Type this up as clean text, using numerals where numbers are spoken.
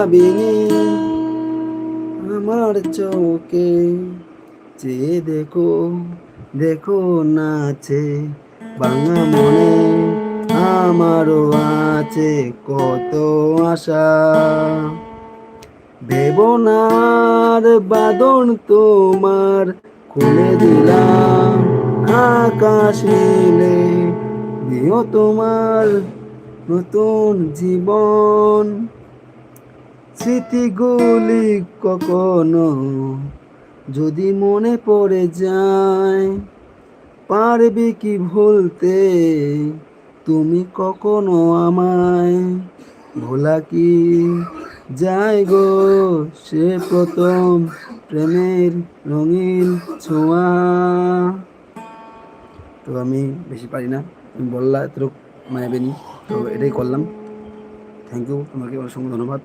ভাবিনি আমার চোখে চেয়ে দেখো দেখো নাচে ভাঙা মনে আমারও আছে কত আশা বেবনার বাদন তোমার খুলে দিলাম আকাশ নীলে দিও তোমার নতুন জীবন স্মৃতিগুলি কখনো যদি মনে পড়ে যায় পারবে কি ভুলতে তুমি কখনো আমায় ভোলা কি যায় গো সে প্রথম প্রেমের রঙিন ছোঁয়া। তো আমি বেশি পারি না, তুমি বললা এত মায়াবেনি, তো এটাই করলাম। থ্যাংক ইউ, তোমাকে অসংখ্য ধন্যবাদ।